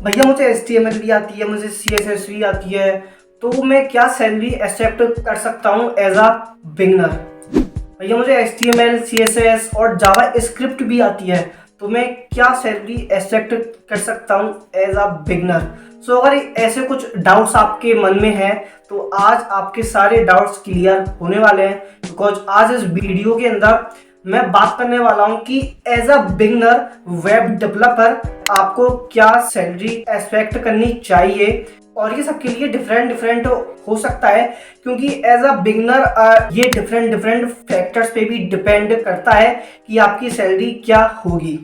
भैया मुझे HTML भी आती है, मुझे CSS भी आती है, तो मैं क्या सैलरी एक्सेप्ट कर सकता हूँ एज अ बिगनर। भैया मुझे HTML, CSS और जावा स्क्रिप्ट भी आती है, तो मैं क्या सैलरी एक्सेप्ट कर सकता हूँ एज अ बिगनर। सो अगर ऐसे कुछ डाउट्स आपके मन में है तो आज आपके सारे डाउट्स क्लियर होने वाले हैं, बिकॉज आज इस वीडियो के अंदर मैं बात करने वाला हूं कि as a beginner web developer आपको क्या सैलरी एक्सपेक्ट करनी चाहिए। और ये सबके लिए डिफरेंट डिफरेंट हो सकता है, क्योंकि एज अ बिगनर ये डिफरेंट डिफरेंट फैक्टर्स पे भी डिपेंड करता है कि आपकी सैलरी क्या होगी।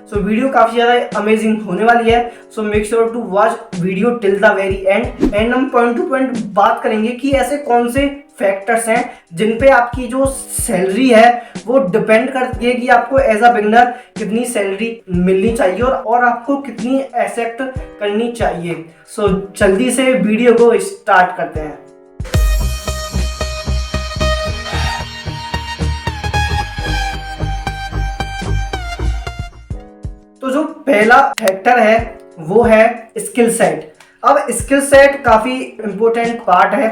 सो वीडियो काफी ज्यादा अमेजिंग होने वाली है, so make sure to watch video till the very end हम पॉइंट टू पॉइंट बात करेंगे कि ऐसे कौन से फैक्टर्स हैं जिन पे आपकी जो सैलरी है वो डिपेंड करती है कि आपको एज अ बिगनर कितनी सैलरी मिलनी चाहिए और आपको कितनी एक्सेप्ट करनी चाहिए। सो जल्दी से वीडियो को स्टार्ट करते हैं। तो जो पहला फैक्टर है वो है स्किल सेट। अब स्किल सेट काफी इंपॉर्टेंट पार्ट है,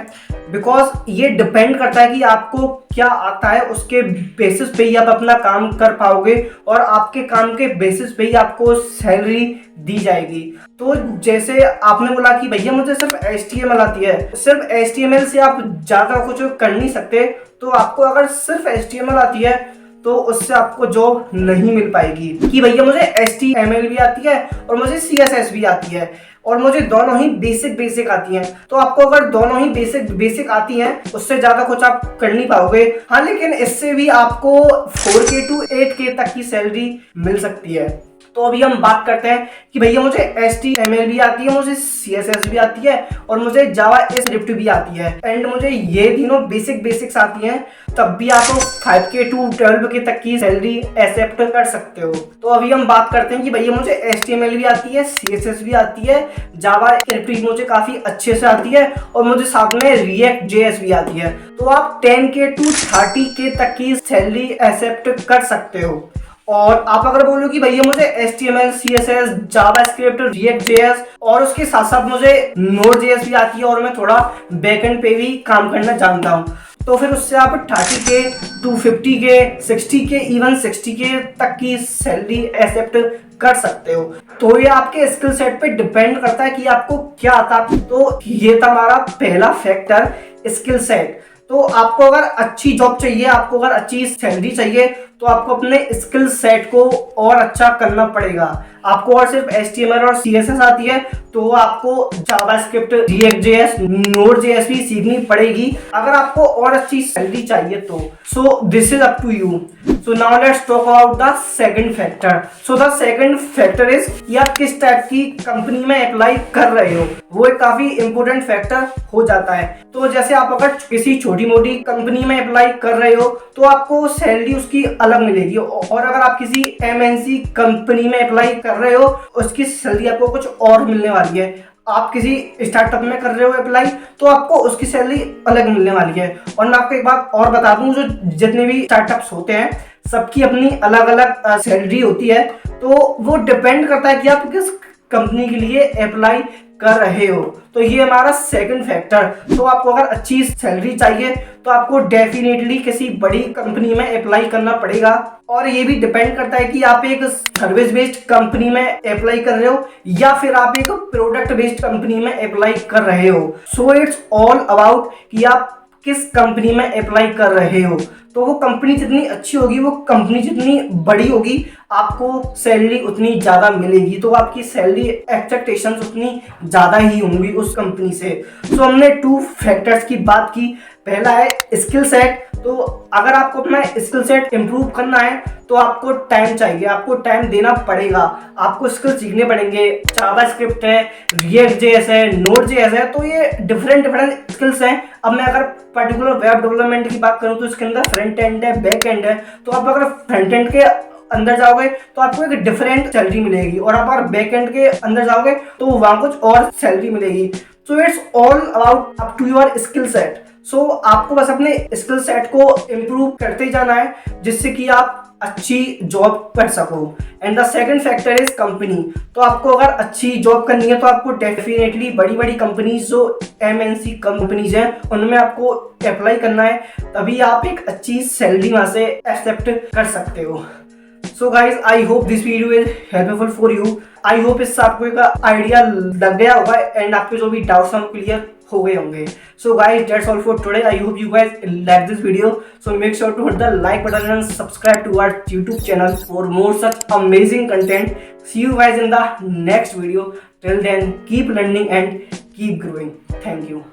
बिकॉज ये डिपेंड करता है कि आपको क्या आता है, उसके बेसिस पे ही आप अपना काम कर पाओगे और आपके काम के बेसिस पे ही आपको सैलरी दी जाएगी। तो जैसे आपने बोला कि भैया मुझे सिर्फ HTML आती है, सिर्फ HTML से आप ज्यादा कुछ कर नहीं सकते, तो आपको अगर सिर्फ HTML आती है तो उससे आपको जॉब नहीं मिल पाएगी। कि भैया मुझे HTML भी आती है और मुझे CSS भी आती है और मुझे दोनों ही बेसिक आती हैं, तो आपको अगर दोनों ही बेसिक आती हैं उससे ज्यादा कुछ आप कर नहीं पाओगे। हाँ, लेकिन इससे भी आपको 4K to 8K तक की सैलरी मिल सकती है। तो अभी हम बात करते हैं कि भैया मुझे HTML भी आती है, मुझे CSS भी आती है और मुझे जावा स्क्रिप्ट भी आती है, एंड मुझे ये तीनों बेसिक्स आती हैं, तब भी आप 5K to 12K तक की सैलरी एक्सेप्ट कर सकते हो। तो अभी हम बात करते हैं कि भैया मुझे HTML भी आती है, CSS भी आती है, जावा स्क्रिप्ट भी मुझे काफी अच्छे से आती है और मुझे साथ में React.js भी आती है, तो आप 10K to 30K तक की सैलरी एक्सेप्ट कर सकते हो। और आप अगर बोलो कि भैया मुझे HTML, CSS, जावास्क्रिप्ट, React.js और उसके साथ साथ मुझे Node.js भी आती है और मैं थोड़ा बैकएंड पे भी काम करना जानता हूँ, तो फिर उससे आप 30K to 50K, 60K, even 60K तक की सैलरी एक्सेप्ट कर सकते हो। तो ये आपके स्किल सेट पे डिपेंड करता है कि आपको क्या आता है। तो ये था हमारा पहला फैक्टर, स्किल सेट। तो आपको अगर अच्छी जॉब चाहिए, आपको अगर अच्छी सैलरी चाहिए, तो आपको अपने स्किल सेट को और अच्छा करना पड़ेगा। आपको और सिर्फ HTML और CSS आती है तो आपको जावास्क्रिप्ट, React.js, Node.js भी सीखनी पड़ेगी अगर आपको और अच्छी सैलरी चाहिए तो। So this is up to you. So now let's talk about the second factor. So the second factor is कि आप किस टाइप की कंपनी में अप्लाई कर रहे हो, वो एक काफी इंपॉर्टेंट फैक्टर हो जाता है। तो जैसे आप अगर किसी छोटी मोटी कंपनी में अप्लाई कर रहे हो तो आपको सैलरी उसकी अलग मिलेगी, और अगर आप किसी MNC कंपनी में अप्लाई कर रहे हो उसकी सैलरी आपको कुछ और मिलने वाली है। आप किसी स्टार्टअप में कर रहे हो अप्लाई तो आपको उसकी सैलरी अलग मिलने वाली है। और मैं आपको एक बात और बता दूं, जो जितने भी स्टार्टअप्स होते हैं सबकी अपनी अलग अलग सैलरी होती है, तो वो डिपेंड करता है कि आप किस कंपनी के लिए अप्लाई कर रहे हो। तो ये हमारा सेकंड फैक्टर। तो आपको अगर अच्छी सैलरी चाहिए तो आपको डेफिनेटली किसी बड़ी कंपनी में अप्लाई करना पड़ेगा, और ये भी डिपेंड करता है कि आप एक सर्विस बेस्ड कंपनी में अप्लाई कर रहे हो या फिर आप एक प्रोडक्ट बेस्ड कंपनी में अप्लाई कर रहे हो। सो इट्स ऑल अबाउट कि आप किस कंपनी में अप्लाई कर रहे हो। तो वो कंपनी जितनी अच्छी होगी, वो कंपनी जितनी बड़ी होगी, आपको सैलरी उतनी ज्यादा मिलेगी, तो आपकी सैलरी एक्सपेक्टेशंस उतनी ज्यादा ही होंगी उस कंपनी से। तो हमने 2 फैक्टर्स की बात की। पहला है स्किल सेट। तो अगर आपको अपना स्किल सेट इंप्रूव करना है तो आपको टाइम चाहिए, आपको टाइम देना पड़ेगा, आपको स्किल सीखने पड़ेंगे। जावास्क्रिप्ट है, React.js है, Node.js है, तो ये डिफरेंट स्किल्स हैं। अब मैं अगर पर्टिकुलर वेब डेवलपमेंट की बात करूं तो इसके अंदर फ्रंट एंड है, बैक एंड है। तो आप अगर फ्रंट एंड के अंदर जाओगे तो आपको एक डिफरेंट सैलरी मिलेगी, और आप अगर बैक एंड के अंदर जाओगे तो वहां कुछ और सैलरी मिलेगी। So it's all about up to your skill set. So आपको बस अपने स्किल सेट को इम्प्रूव करते जाना है, जिससे कि आप अच्छी जॉब कर सको। And the second factor is company. तो आपको अगर अच्छी जॉब करनी है तो आपको डेफिनेटली बड़ी बड़ी कंपनीज जो MNC कंपनीज हैं उनमें आपको अप्लाई करना है, तभी आप एक अच्छी सैलरी वहां से एक्सेप्ट कर सकते हो। So guys I hope this video is helpful for you. I hope इससे आपको एक आइडिया लग गया होगा एंड आपके जो भी डाउट्स हैं क्लियर हो गए होंगे। So guys that's all for today. I hope you guys like this video. So make sure to hit the like button and subscribe to our YouTube channel for more such amazing content. See you guys in the next video. Till then, keep learning and keep growing. Thank you.